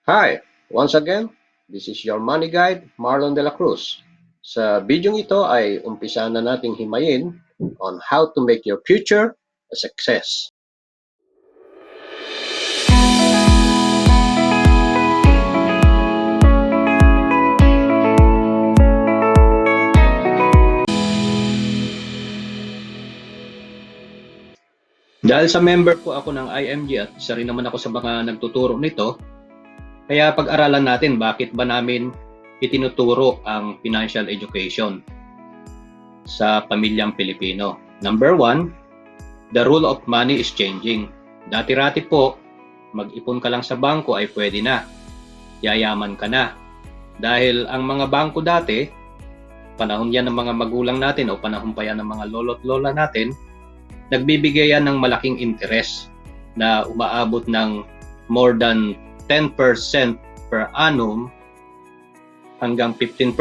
Hi! Once again, this is your money guide, Marlon de la Cruz. Sa video ito ay umpisa na nating himayin on how to make your future a success. Dahil sa member po ako ng IMG at isa rin naman ako sa mga nagtuturo nito, kaya pag-aralan natin bakit ba namin itinuturo ang financial education sa pamilyang Pilipino. Number 1, the rule of money is changing. Dati-rati po, mag-ipon ka lang sa bangko ay pwede na. Yayaman ka na. Dahil ang mga bangko dati, panahon yan ng mga magulang natin o panahon pa yan ng mga lolo't lola natin, nagbibigay yan ng malaking interest na umaabot ng more than 10% per annum hanggang 15%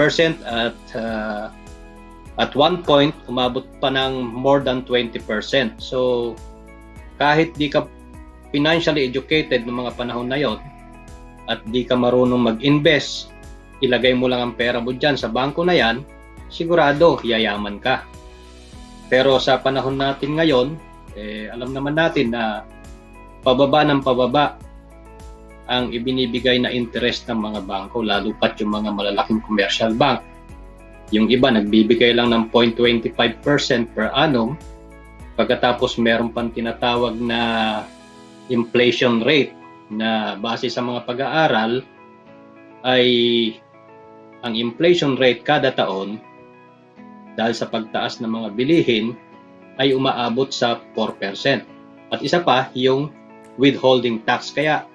at one point umabot pa ng more than 20%. So kahit di ka financially educated ng mga panahon na yon at di ka marunong mag-invest, ilagay mo lang ang pera mo dyan sa bangko na yan, sigurado yayaman ka. Pero sa panahon natin ngayon, alam naman natin na pababa ng pababa ang ibinibigay na interest ng mga bangko, lalo pat yung mga malalaking commercial bank. Yung iba nagbibigay lang ng 0.25% per annum, pagkatapos meron pang tinatawag na inflation rate na base sa mga pag-aaral ay ang inflation rate kada taon dahil sa pagtaas ng mga bilihin ay umaabot sa 4%. At isa pa, yung withholding tax. Kaya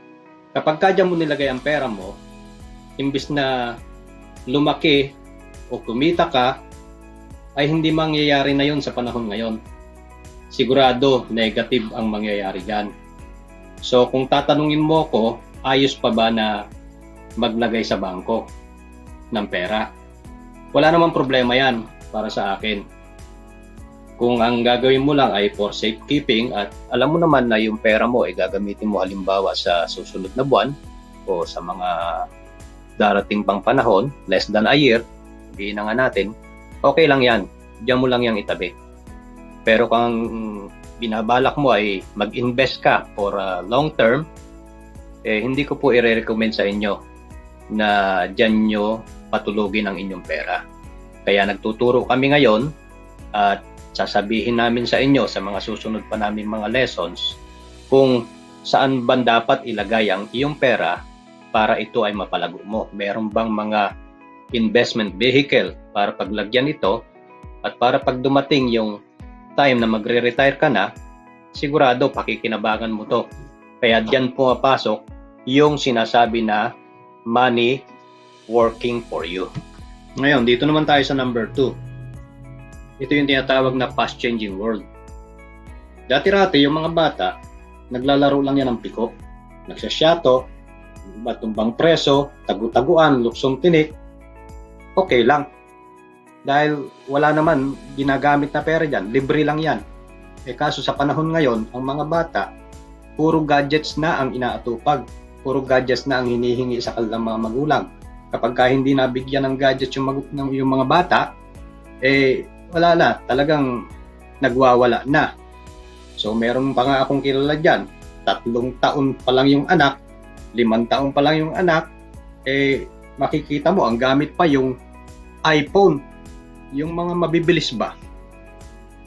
kapag kadya mo nilagay ang pera mo, imbis na lumaki o kumita ka, ay hindi mangyayari na yon sa panahon ngayon. Sigurado, negative ang mangyayari dyan. So kung tatanungin mo ko, ayos pa ba na maglagay sa bangko ng pera? Wala namang problema yan para sa akin. Kung ang gagawin mo lang ay for safekeeping at alam mo naman na yung pera mo ay gagamitin mo halimbawa sa susunod na buwan o sa mga darating pang panahon, less than a year, sabihin na nga natin, okay lang yan. Diyan mo lang yung itabi. Pero kung binabalak mo ay mag-invest ka for long term, hindi ko po i-recommend sa inyo na diyan nyo patulugin ang inyong pera. Kaya nagtuturo kami ngayon at sasabihin namin sa inyo sa mga susunod pa namin mga lessons kung saan ba dapat ilagay ang iyong pera para ito ay mapalago mo. Meron bang mga investment vehicle para paglagyan ito at para pag dumating yung time na magre-retire ka na, sigurado pakikinabangan mo to. Kaya diyan pumapasok yung sinasabi na money working for you. Ngayon, dito naman tayo sa number 2. Ito yung tinatawag na fast-changing world. Dati-rati, yung mga bata, naglalaro lang yan ng piko. Nagsasyato, matumbang preso, tagu-taguan, luksong tinik. Okay lang. Dahil wala naman ginagamit na pera dyan. Libre lang yan. Kaso sa panahon ngayon, ang mga bata, puro gadgets na ang inaatupag. Puro gadgets na ang hinihingi sa kanilang mga magulang. Kapag hindi nabigyan ng gadget yung mga bata, wala na, talagang nagwawala na. So meron pa nga akong kilala dyan, 3 taon pa lang yung anak, 5 taon pa lang yung anak, makikita mo ang gamit pa yung iPhone, yung mga mabibilis ba.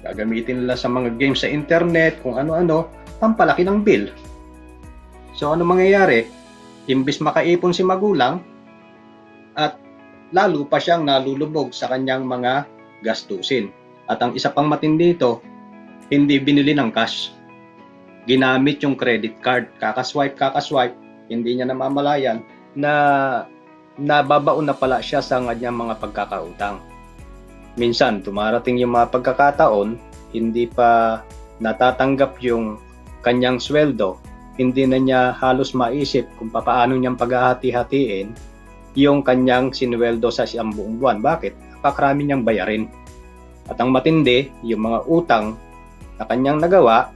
Gagamitin nila sa mga games sa internet, kung ano-ano, pampalaki ng bill. So ano mangyayari? Imbis makaipon si magulang, at lalo pa siyang nalulubog sa kanyang mga gastusin. At ang isa pang matindi ito, hindi binili ng cash. Ginamit yung credit card. Kakaswipe, hindi niya namamalayan na nababaon na pala siya sa kanyang mga pagkakautang. Minsan, dumarating yung mga pagkakataon, hindi pa natatanggap yung kanyang sweldo, hindi na niya halos maisip kung paano niyang paghahati-hatiin yung kanyang sinweldo sa siyang buong buwan. Bakit? Kakarami niyang bayarin. At ang matindi, yung mga utang na kanyang nagawa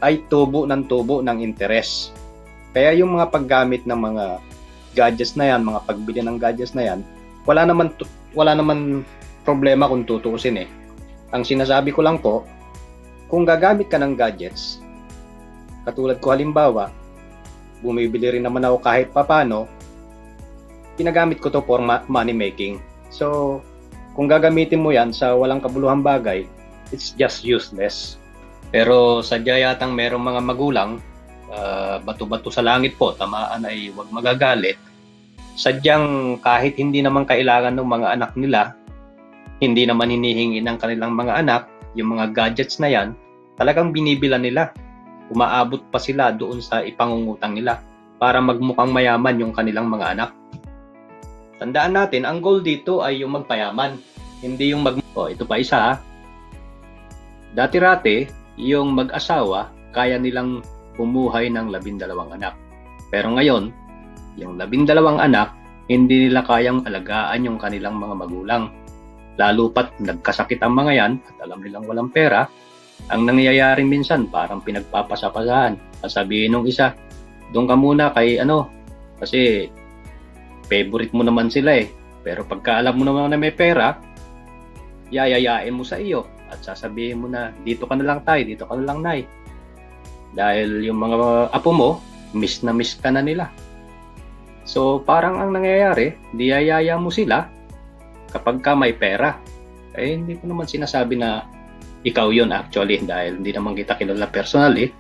ay tubo ng interes. Kaya yung mga paggamit ng mga gadgets na yan, mga pagbili ng gadgets na yan, wala naman problema kung tutuusin eh. Ang sinasabi ko lang po, kung gagamit ka ng gadgets, katulad ko halimbawa, bumibili rin naman ako kahit papano, ginagamit ko to for money making. So, kung gagamitin mo yan sa walang kabuluhang bagay, it's just useless. Pero sadya yatang merong mga magulang, bato-bato sa langit po, tamaan ay huwag magagalit. Sadyang kahit hindi naman kailangan ng mga anak nila, hindi naman hinihingi ng kanilang mga anak, yung mga gadgets na yan, talagang binibilan nila. Umaabot pa sila doon sa ipangungutang nila para magmukhang mayaman yung kanilang mga anak. Tandaan natin, ang goal dito ay yung magpayaman, hindi yung ito pa isa ha. Dati-rati, yung mag-asawa, kaya nilang bumuhay ng 12 anak. Pero ngayon, yung 12 anak, hindi nila kayang alagaan yung kanilang mga magulang. Lalo pat nagkasakit ang mga yan at alam nilang walang pera, ang nangyayari minsan parang pinagpapasapasahan. Sasabihin nung isa, doon ka muna kay kasi favorite mo naman sila eh. Pero pagka alam mo naman na may pera, yayayain mo sa iyo at sasabihin mo na dito ka na lang tay, dito ka na lang nay. Dahil yung mga apo mo, miss na miss ka na nila. So parang ang nangyayari, diyayaya mo sila kapag ka may pera. Eh hindi ko naman sinasabi na ikaw yun actually dahil hindi naman kita kilala personally.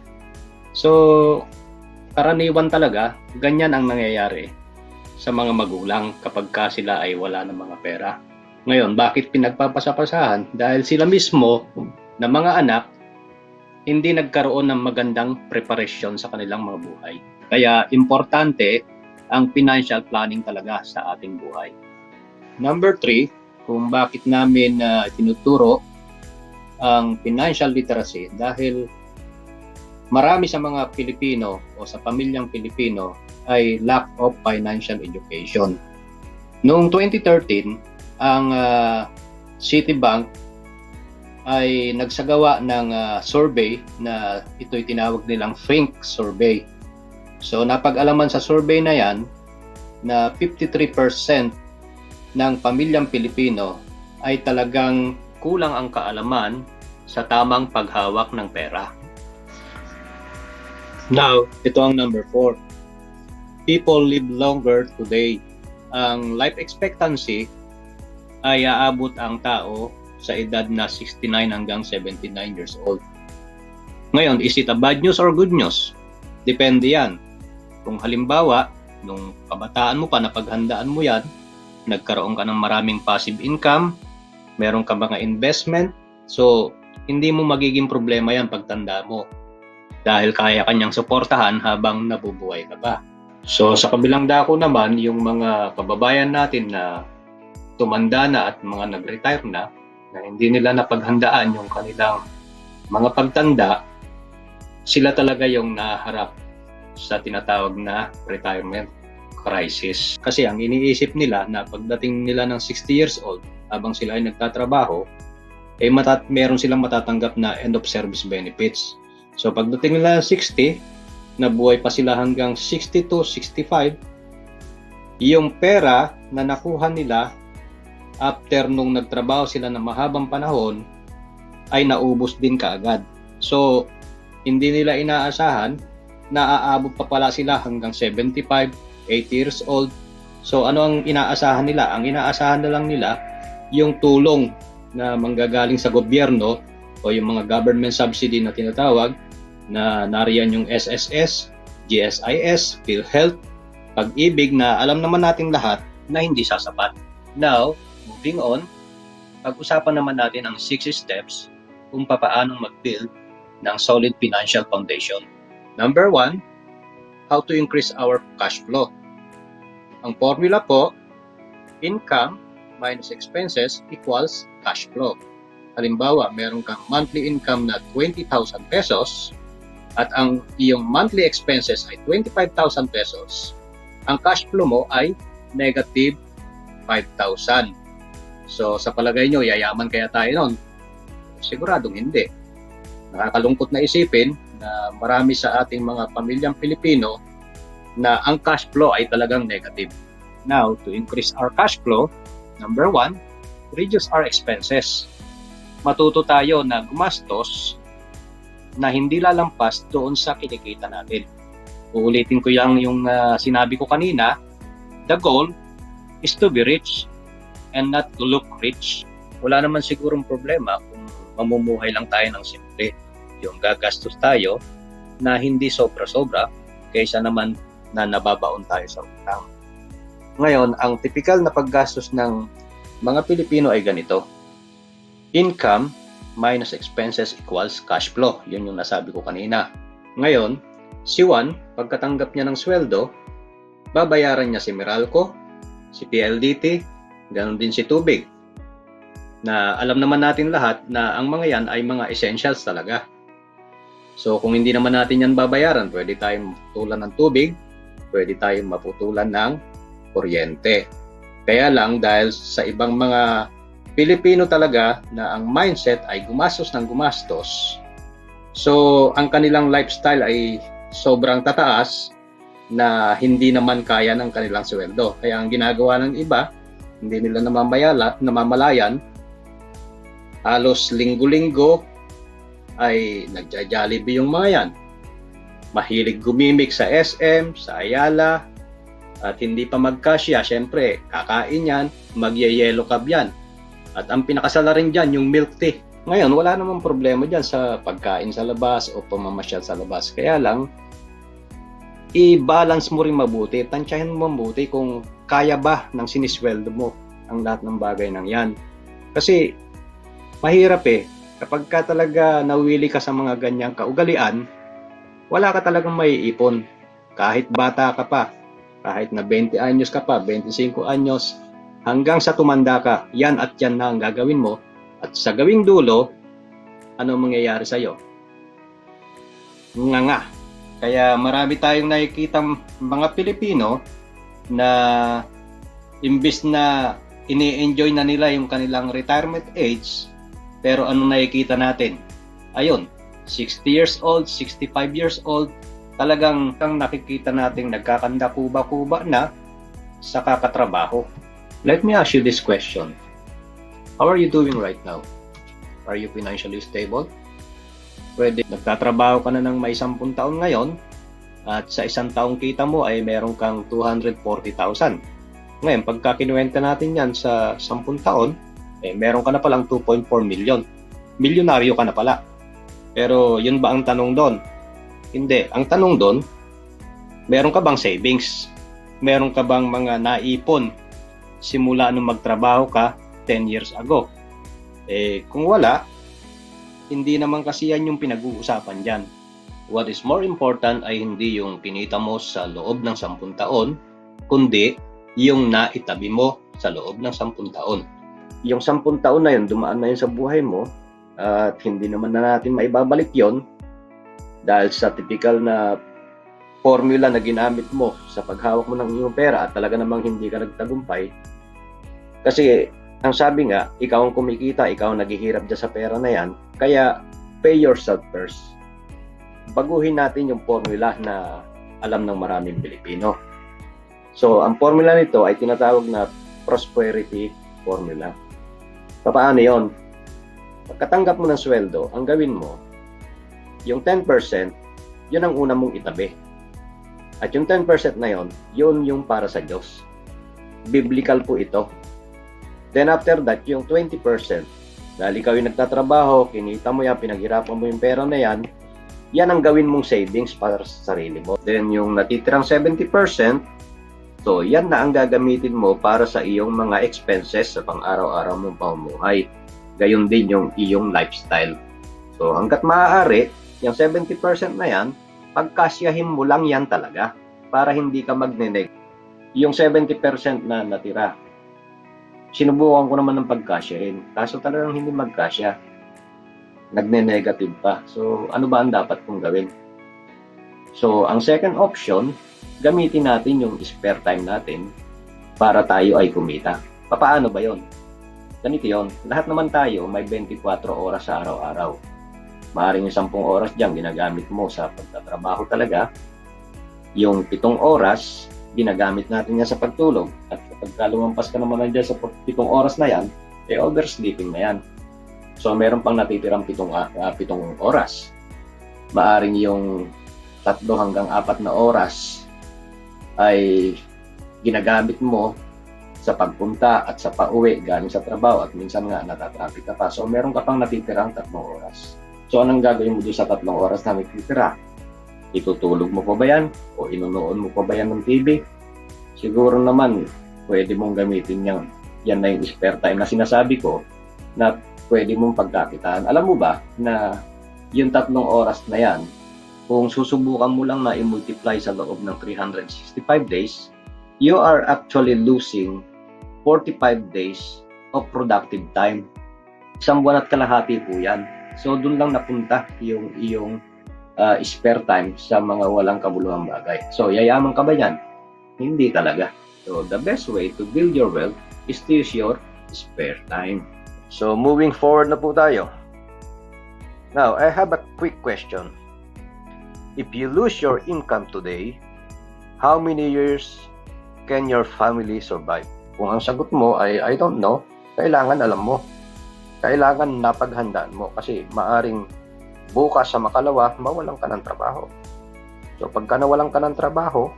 So karaniwan talaga, ganyan ang nangyayari sa mga magulang kapag ka sila ay wala ng mga pera. Ngayon, bakit pinagpapasapasahan? Dahil sila mismo na mga anak hindi nagkaroon ng magandang preparasyon sa kanilang mga buhay. Kaya importante ang financial planning talaga sa ating buhay. Number 3, kung bakit namin tinuturo ang financial literacy dahil marami sa mga Pilipino o sa pamilyang Pilipino ay lack of financial education. Noong 2013, ang Citibank ay nagsagawa ng survey na ito'y tinawag nilang Think Survey. So napag-alaman sa survey na yan na 53% ng pamilyang Pilipino ay talagang kulang ang kaalaman sa tamang paghawak ng pera. Now, ito ang number 4. People live longer today. Ang life expectancy ay aabot ang tao sa edad na 69 hanggang 79 years old. Ngayon, is it a bad news or good news? Depende yan. Kung halimbawa, nung kabataan mo pa, napaghandaan mo yan, nagkaroon ka ng maraming passive income, meron ka mga investment, so hindi mo magiging problema yan pagtanda mo dahil kaya kanyang suportahan habang nabubuhay ka pa. So sa kabilang dako naman, yung mga kababayan natin na tumanda na at mga nag-retire na hindi nila napaghandaan yung kanilang mga pagtanda, sila talaga yung naharap sa tinatawag na retirement crisis. Kasi ang iniisip nila na pagdating nila ng 60 years old, habang sila ay nagtatrabaho, meron silang matatanggap na end of service benefits. So pagdating nila ng 60, nabuhay pa sila hanggang 62, 65, yung pera na nakuha nila after nung nagtrabaho sila ng mahabang panahon ay naubos din kaagad. So hindi nila inaasahan na aabot pa pala sila hanggang 75, 80 years old. So ano ang inaasahan nila? Ang inaasahan na lang nila yung tulong na manggagaling sa gobyerno o yung mga government subsidy na tinatawag, na nariyan yung SSS, GSIS, PhilHealth, Pag-ibig, na alam naman natin lahat na hindi sasapat. Now, moving on, pag-usapan naman natin ang 6 steps kung paano mag-build ng solid financial foundation. Number 1, how to increase our cash flow. Ang formula po, income minus expenses equals cash flow. Halimbawa, meron kang monthly income na 20,000 pesos at ang iyong monthly expenses ay 25,000 pesos. Ang cash flow mo ay negative 5,000. So sa palagay nyo, yayaman kaya tayo nun? Siguradong hindi. Nakakalungkot na isipin na marami sa ating mga pamilyang Pilipino na ang cash flow ay talagang negative. Now, to increase our cash flow, number one, reduce our expenses. Matuto tayo na gumastos na hindi lalampas doon sa kinikita natin. Uulitin ko yung sinabi ko kanina, the goal is to be rich and not to look rich. Wala naman sigurong problema kung mamumuhay lang tayo ng simple. Yung gagastos tayo na hindi sobra-sobra kaysa naman na nababaon tayo sa utang. Ngayon, ang typical na paggastos ng mga Pilipino ay ganito. Income minus expenses equals cash flow. Yun yung nasabi ko kanina. Ngayon, si Juan, pagkatanggap niya ng sweldo, babayaran niya si Meralco, si PLDT, ganoon din si Tubig. Na alam naman natin lahat na ang mga yan ay mga essentials talaga. So kung hindi naman natin yan babayaran, pwede tayong maputulan ng tubig, pwede tayong maputulan ng kuryente. Kaya lang dahil sa ibang mga Pilipino talaga na ang mindset ay gumastos ng gumastos, so ang kanilang lifestyle ay sobrang tataas na hindi naman kaya ng kanilang sweldo. Kaya ang ginagawa ng iba, hindi nila namamalayan, halos linggo-linggo ay nagja-Jollibee yung mga yan. Mahilig gumimik sa SM, sa Ayala, at hindi pa magkasya, syempre, kakain yan, magye-yellow cab yan. At ang pinakasala rin dyan, yung milk tea. Ngayon, wala namang problema dyan sa pagkain sa labas o pamamasyal sa labas. Kaya lang, i-balance mo rin mabuti, tansyahin mo mabuti kung kaya ba ng sinisweldo mo ang lahat ng bagay ng yan. Kasi, mahirap kapag ka talaga nawili ka sa mga ganyang kaugalian, wala ka talagang maiipon. Kahit bata ka pa, kahit na 20 anyos ka pa, 25 anyos, hanggang sa tumanda ka, yan at yan na ang gagawin mo. At sa gawing dulo, ano mangyayari sa'yo? Nga. Kaya marami tayong nakikita mga Pilipino na imbis na ini-enjoy na nila yung kanilang retirement age, pero ano nakikita natin? Ayun, 60 years old, 65 years old, talagang nakikita natin nagkakanda kuba-kuba na sa kakatrabaho. Let me ask you this question. How are you doing right now? Are you financially stable? Pwede nagtatrabaho ka na ng may 10 taon ngayon at sa isang taong kita mo ay meron kang 240,000. Ngayon, pagka kinuwenta natin yan sa 10 taon, meron ka na palang 2.4 million. Milyonaryo ka na pala. Pero yun ba ang tanong doon? Hindi. Ang tanong doon, meron ka bang savings? Meron ka bang mga naipon simula nung magtrabaho ka 10 years ago? Kung wala, hindi naman kasi yan yung pinag-uusapan dyan. What is more important ay hindi yung kinita mo sa loob ng 10 taon, kundi yung naitabi mo sa loob ng 10 taon. Yung 10 taon na yun, dumaan na yun sa buhay mo, at hindi naman na natin maibabalik yon dahil sa typical na formula na ginamit mo sa paghawak mo ng iyong pera at talaga namang hindi ka nagtagumpay. Kasi ang sabi nga, ikaw ang kumikita, ikaw ang naghihirap dyan sa pera na yan, kaya pay yourself first. Baguhin natin yung formula na alam ng maraming Pilipino. So, ang formula nito ay tinatawag na prosperity formula. Paano yon? Pagkatanggap mo ng sweldo, ang gawin mo, yung 10%, yun ang una mong itabi. At yung 10% na yun yung para sa Diyos. Biblical po ito. Then after that, yung 20%, dahil ikaw yung nagtatrabaho, kinita mo yan, pinaghirapan mo yung pera na yan, yan ang gawin mong savings para sa sarili mo. Then yung natitirang 70%, so yan na ang gagamitin mo para sa iyong mga expenses sa pang-araw-araw mong pamumuhay. Gayon din yung iyong lifestyle. So hanggat maaari, yung 70% na yan, pagkasyahin mo lang yan talaga para hindi ka magneneg. Yung 70% na natira, sinubukan ko naman ng pagkasyahin. Kaso talagang hindi magkasya. Nagne-negative pa. So ano ba ang dapat kong gawin? So ang second option, gamitin natin yung spare time natin para tayo ay kumita. Paano ba yon? Ganito yon. Lahat naman tayo may 24 oras sa araw-araw. Maaaring yung 10 oras dyan ginagamit mo sa pagtatrabaho talaga. Yung 7 oras, ginagamit natin yan sa pagtulog. At kapag lumampas ka naman dyan sa 7 oras na yan, oversleeping na yan. So meron pang natitirang 7 oras. Maaring yung 3 hanggang 4 na oras ay ginagamit mo sa pagpunta at sa pauwi galing sa trabaho, at minsan nga natatraffic ka pa. So meron ka pang natitirang 3 oras. So anong gagawin mo doon sa 3 oras na natitira? Itutulog mo pa ba yan? O inunood mo pa ba yan ng TV? Siguro naman pwede mong gamitin yan. Yan na yung spare time na sinasabi ko na pwede mong pagkakitaan. Alam mo ba na yung 3 oras na yan, kung susubukan mo lang na i-multiply sa loob ng 365 days, you are actually losing 45 days of productive time. 1 buwan at kalahati po yan. So doon lang napunta yung iyong spare time sa mga walang kabuluhang bagay. So yayaman ka ba yan? Hindi talaga. So the best way to build your wealth is to use your spare time. So moving forward na po tayo. Now, I have a quick question. If you lose your income today, how many years can your family survive? Kung ang sagot mo ay I don't know, kailangan alam mo. Kailangan napaghandaan mo kasi maaring bukas sa makalawa, mawalan ka ng trabaho. So pagka nawalan ka ng trabaho,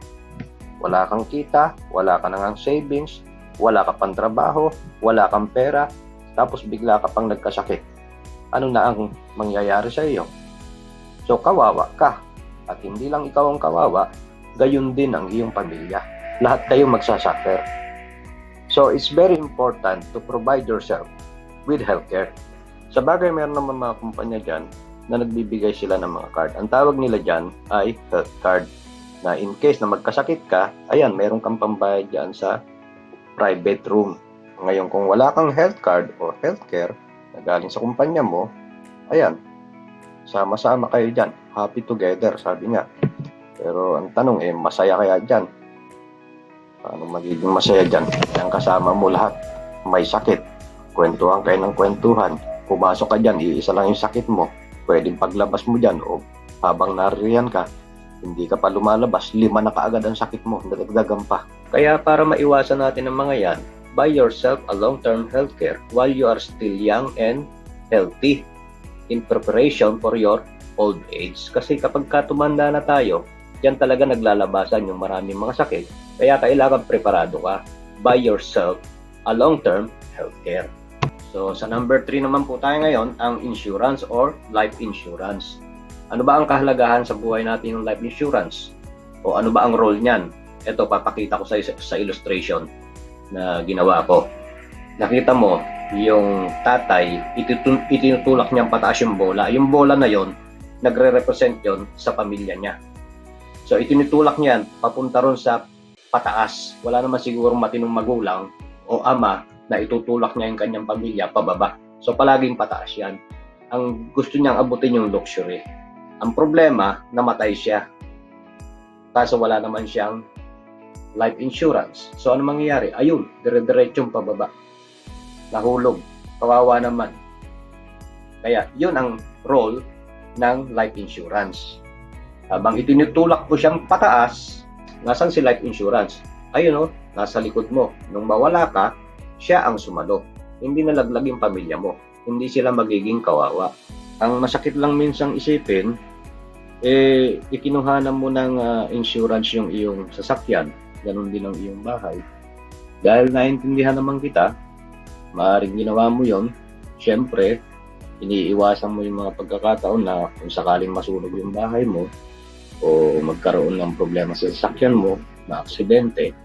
wala kang kita, wala ka nang savings, wala ka pang trabaho, wala kang pera, tapos bigla ka pang nagkasakit. Ano na ang mangyayari sa iyo? So kawawa ka. At hindi lang ikaw ang kawawa, gayon din ang iyong pamilya. Lahat kayo magsasuffer. So it's very important to provide yourself with healthcare. Sa bagay, meron naman mga kumpanya dyan na nagbibigay sila ng mga card. Ang tawag nila dyan ay health card. Na in case na magkasakit ka, ayan, meron kang pambayad dyan sa private room. Ngayon, kung wala kang health card o healthcare na galing sa kumpanya mo, ayan, sama-sama kayo dyan. Happy together, sabi nga. Pero ang tanong masaya kaya dyan? Paano magiging masaya dyan? Ang kasama mo lahat, may sakit. Kwentuhan kayo ng kwentuhan. Pumasok ka dyan, iisa lang yung sakit mo. Pwedeng paglabas mo dyan o habang naririyan ka, hindi ka pa lumalabas, 5 na kaagad ang sakit mo, nadagdagan pa. Kaya para maiwasan natin ang mga yan, buy yourself a long-term healthcare while you are still young and healthy in preparation for your old age. Kasi kapag tumanda na tayo, yan talaga naglalabasan yung maraming mga sakit. Kaya kailangan preparado ka. Buy yourself a long-term healthcare. So sa number 3 naman po tayo ngayon, ang insurance or life insurance. Ano ba ang kahalagahan sa buhay natin ng life insurance? O ano ba ang role niyan? Ito, papakita ko sa illustration na ginawa ko. Nakita mo, yung tatay, itinutulak niyang pataas yung bola. Yung bola na yon, nagre-represent yon sa pamilya niya. So itinutulak niyan, papunta ron sa pataas. Wala naman siguro matinong magulang o ama na itutulak niya yung kanyang pamilya pababa. So palaging pataas yan. Ang gusto niyang abutin yung luxury. Ang problema, namatay siya. Kaso wala naman siyang life insurance. So ano mangyayari? Ayun, dire-diretsong pababa. Nahulog. Kawawa naman. Kaya yun ang role ng life insurance. Habang itinutulak mo siyang pataas, nasan si life insurance? Ayun nasa likod mo. Nung mawala ka, siya ang sumalo. Hindi nalaglag yung pamilya mo. Hindi sila magiging kawawa. Ang masakit lang minsang isipin, ikinuhanan mo ng insurance yung iyong sasakyan. Ganun din ang iyong bahay. Dahil naintindihan naman kita, maaaring ginawa mo yon. Siyempre, iniiwasan mo yung mga pagkakataon na kung sakaling masunog yung bahay mo o magkaroon ng problema sa sasakyan mo, na aksidente,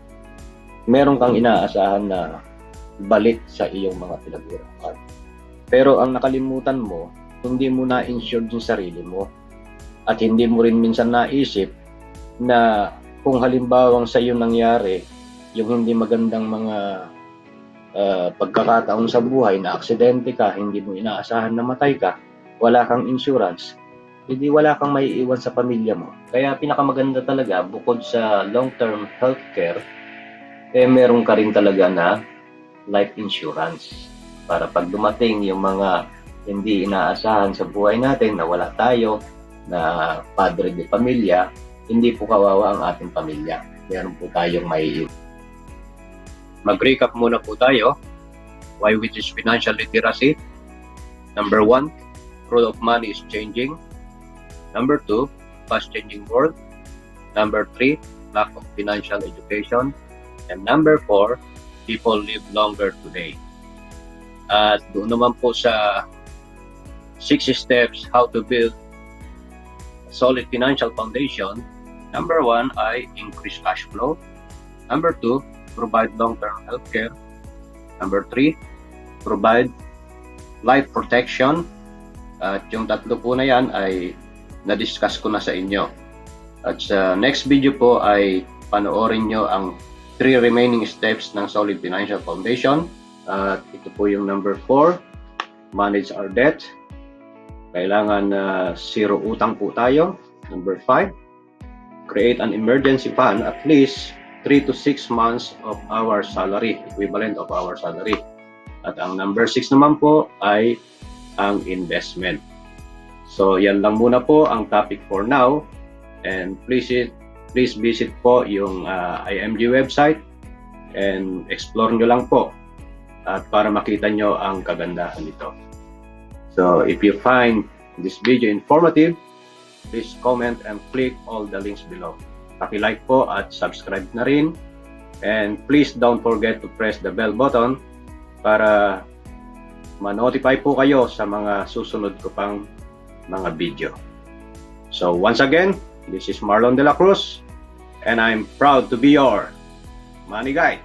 meron kang inaasahan na balik sa iyong mga pinaghirapan. Pero ang nakalimutan mo, hindi mo na-insured yung sarili mo. At hindi mo rin minsan naisip na kung halimbawang sa iyo nangyari yung hindi magandang mga pagkakataon sa buhay na aksidente ka, hindi mo inaasahan na matay ka, wala kang insurance, hindi wala kang maiiwan sa pamilya mo. Kaya pinakamaganda talaga, bukod sa long-term healthcare, meron ka rin talaga na life insurance. Para pag dumating yung mga hindi inaasahan sa buhay natin, na wala tayo, na padre de pamilya, hindi po kawawa ang ating pamilya. Meron po tayong may mag-recap muna po tayo. Why which is financial literacy? Number 1, rule of money is changing. Number 2, fast-changing world. Number 3, lack of financial education. And number 4, people live longer today. At doon naman po sa 6 steps how to build a solid financial foundation. Number 1 ay increase cash flow. Number 2, provide long-term healthcare. Number 3, provide life protection. At yung tatlo po na yan ay na-discuss ko na sa inyo. At sa next video po ay panoorin nyo ang 3 remaining steps ng solid financial foundation. At ito po yung number 4, manage our debt. Kailangan zero utang po tayo. Number 5, create an emergency fund at least 3 to 6 months of our salary, equivalent of our salary. At ang number 6 naman po ay ang investment. So yan lang muna po ang topic for now. And please visit po yung IMG website and explore nyo lang po at para makita nyo ang kagandahan nito. So if you find this video informative, please comment and click all the links below. Paki-like po at subscribe na rin. And please don't forget to press the bell button para ma-notify po kayo sa mga susunod ko pang mga video. So once again, this is Marlon De La Cruz and I'm proud to be your money guide.